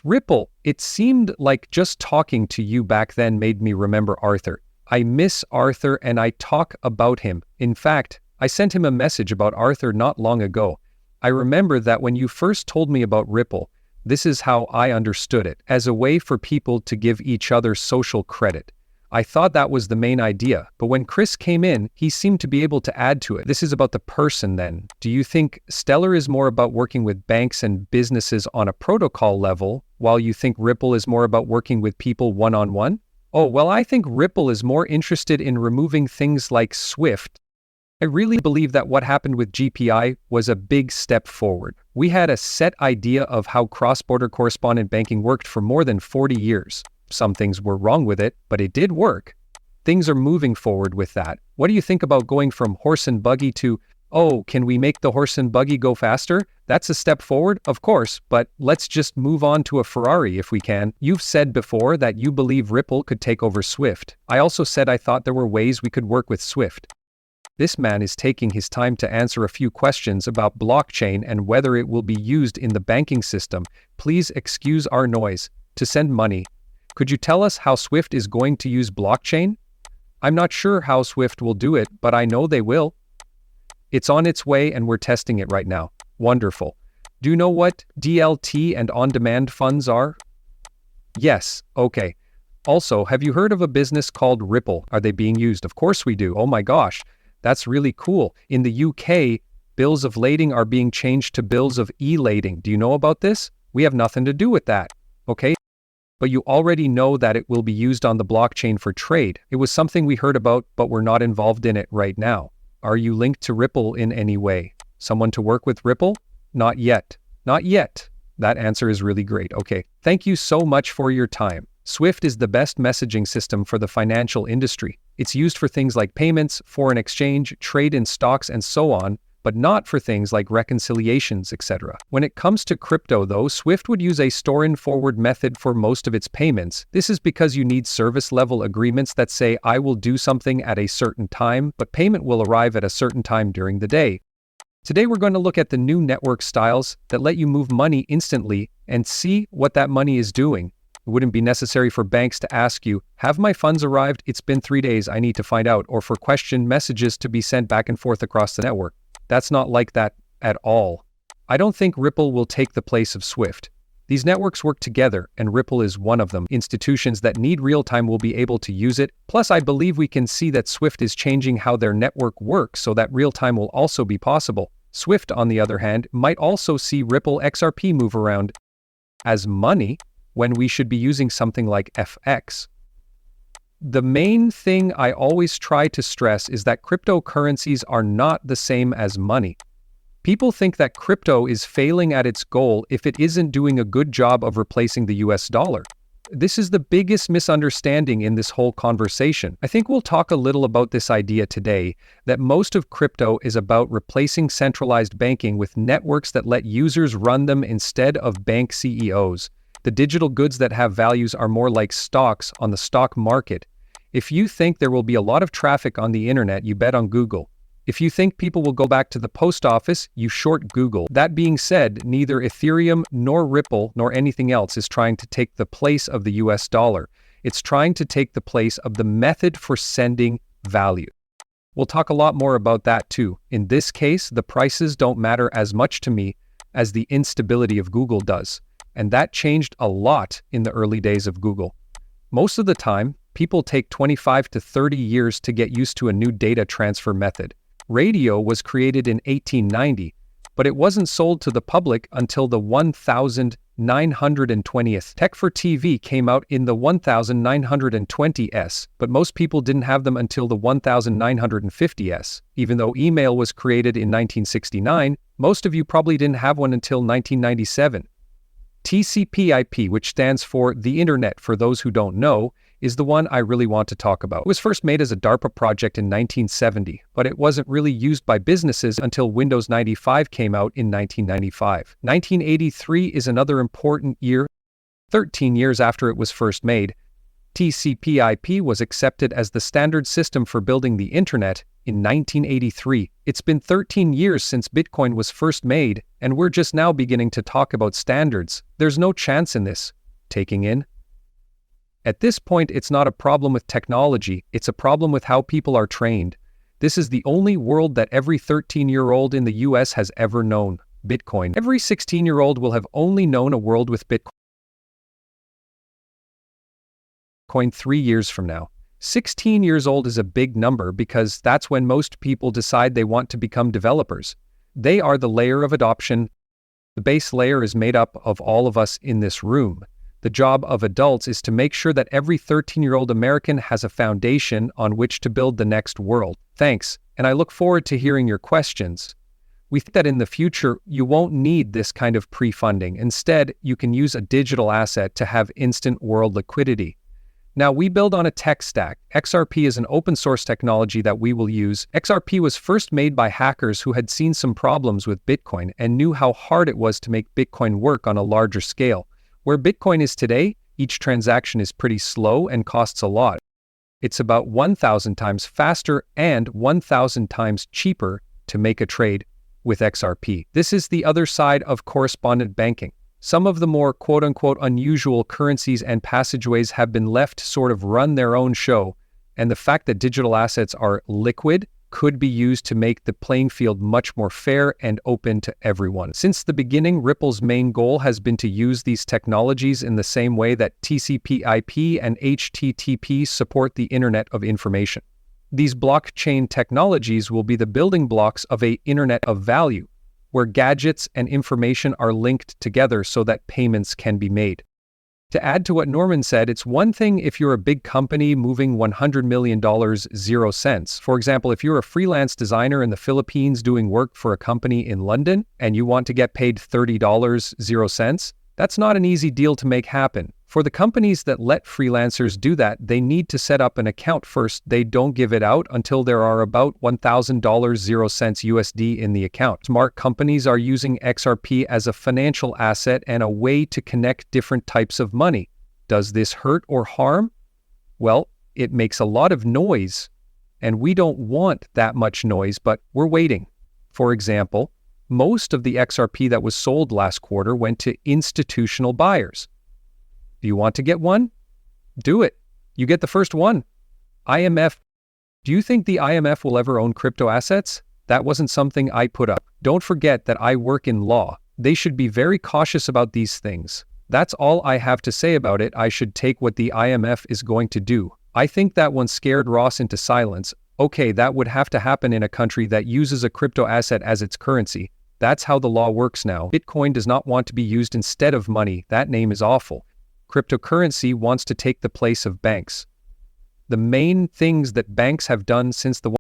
Ripple, it seemed like just talking to you back then made me remember Arthur. I miss Arthur and I talk about him. In fact, I sent him a message about Arthur not long ago. I remember that when you first told me about Ripple, this is how I understood it, as a way for people to give each other social credit. I thought that was the main idea, but when Chris came in, he seemed to be able to add to it. This is about the person then. Do you think Stellar is more about working with banks and businesses on a protocol level, while you think Ripple is more about working with people one-on-one? Oh, well, I think Ripple is more interested in removing things like SWIFT. I really believe that what happened with GPI was a big step forward. We had a set idea of how cross-border correspondent banking worked for more than 40 years. Some things were wrong with it, but it did work. Things are moving forward with that. What do you think about going from horse and buggy to, oh, can we make the horse and buggy go faster? That's a step forward, of course, but let's just move on to a Ferrari if we can. You've said before that you believe Ripple could take over SWIFT. I also said I thought there were ways we could work with SWIFT. This man is taking his time to answer a few questions about blockchain and whether it will be used in the banking system. Please excuse our noise. To send money. Could you tell us how SWIFT is going to use blockchain? I'm not sure how SWIFT will do it, but I know they will. It's on its way and we're testing it right now. Wonderful. Do you know what DLT and on-demand funds are? Yes, okay. Also, have you heard of a business called Ripple? Are they being used? Of course we do. Oh my gosh, that's really cool. In the UK, bills of lading are being changed to bills of e-lading. Do you know about this? We have nothing to do with that. Okay? But you already know that it will be used on the blockchain for trade. It was something we heard about, but we're not involved in it right now. Are you linked to Ripple in any way? Someone to work with Ripple? Not yet. Not yet. That answer is really great. Okay. Thank you so much for your time. SWIFT is the best messaging system for the financial industry. It's used for things like payments, foreign exchange, trade in stocks, and so on, but not for things like reconciliations, etc. When it comes to crypto though, SWIFT would use a store-in-forward method for most of its payments. This is because you need service-level agreements that say, I will do something at a certain time, but payment will arrive at a certain time during the day. Today we're going to look at the new network styles that let you move money instantly and see what that money is doing. It wouldn't be necessary for banks to ask you, have my funds arrived? It's been 3 days, I need to find out, or for question messages to be sent back and forth across the network. That's not like that at all. I don't think Ripple will take the place of SWIFT. These networks work together, and Ripple is one of them. Institutions that need real-time will be able to use it. Plus, I believe we can see that SWIFT is changing how their network works so that real-time will also be possible. SWIFT, on the other hand, might also see Ripple XRP move around as money when we should be using something like FX. The main thing I always try to stress is that cryptocurrencies are not the same as money. People think that crypto is failing at its goal if it isn't doing a good job of replacing the US dollar. This is the biggest misunderstanding in this whole conversation. I think we'll talk a little about this idea today, that most of crypto is about replacing centralized banking with networks that let users run them instead of bank CEOs. The digital goods that have values are more like stocks on the stock market. If you think there will be a lot of traffic on the internet, you bet on Google. If you think people will go back to the post office, you short Google. That being said, neither Ethereum nor Ripple nor anything else is trying to take the place of the US dollar. It's trying to take the place of the method for sending value. We'll talk a lot more about that too. In this case, the prices don't matter as much to me as the instability of Google does. And that changed a lot in the early days of Google. Most of the time, people take 25 to 30 years to get used to a new data transfer method. Radio was created in 1890, but it wasn't sold to the public until the 1920s. Tech for TV came out in the 1920s, but most people didn't have them until the 1950s. Even though email was created in 1969, most of you probably didn't have one until 1997. TCP/IP, which stands for the Internet for those who don't know, is the one I really want to talk about. It was first made as a DARPA project in 1970, but it wasn't really used by businesses until Windows 95 came out in 1995. 1983 is another important year. 13 years after it was first made, TCP/IP was accepted as the standard system for building the internet in 1983. It's been 13 years since Bitcoin was first made, and we're just now beginning to talk about standards. There's no chance in this. Taking in? At this point, it's not a problem with technology, it's a problem with how people are trained. This is the only world that every 13-year-old in the US has ever known. Bitcoin. Every 16-year-old will have only known a world with Bitcoin 3 years from now. 16 years old is a big number because that's when most people decide they want to become developers. They are the layer of adoption. The base layer is made up of all of us in this room. The job of adults is to make sure that every 13-year-old American has a foundation on which to build the next world. Thanks, and I look forward to hearing your questions. We think that in the future, you won't need this kind of pre-funding. Instead, you can use a digital asset to have instant world liquidity. Now, we build on a tech stack. XRP is an open source technology that we will use. XRP was first made by hackers who had seen some problems with Bitcoin and knew how hard it was to make Bitcoin work on a larger scale. Where Bitcoin is today, each transaction is pretty slow and costs a lot. It's about 1,000 times faster and 1,000 times cheaper to make a trade with XRP. This is the other side of correspondent banking. Some of the more quote-unquote unusual currencies and passageways have been left to sort of run their own show, and the fact that digital assets are liquid could be used to make the playing field much more fair and open to everyone. Since the beginning, Ripple's main goal has been to use these technologies in the same way that TCP/IP and HTTP support the Internet of Information. These blockchain technologies will be the building blocks of an Internet of Value, where gadgets and information are linked together so that payments can be made. To add to what Norman said, it's one thing if you're a big company moving $100 million 0 cents. For example, if you're a freelance designer in the Philippines doing work for a company in London and you want to get paid $30 0 cents, that's not an easy deal to make happen. For the companies that let freelancers do that, they need to set up an account first. They don't give it out until there are about $1,000 0 cents USD in the account. Smart companies are using XRP as a financial asset and a way to connect different types of money. Does this hurt or harm? Well, it makes a lot of noise, and we don't want that much noise, but we're waiting. For example, most of the XRP that was sold last quarter went to institutional buyers. Do you want to get one? Do it. You get the first one. IMF. Do you think the IMF will ever own crypto assets? That wasn't something I put up. Don't forget that I work in law. They should be very cautious about these things. That's all I have to say about it. I should take what the IMF is going to do. I think that one scared Ross into silence. Okay, that would have to happen in a country that uses a crypto asset as its currency. That's how the law works now. Bitcoin does not want to be used instead of money. That name is awful. Cryptocurrency wants to take the place of banks. The main things that banks have done since the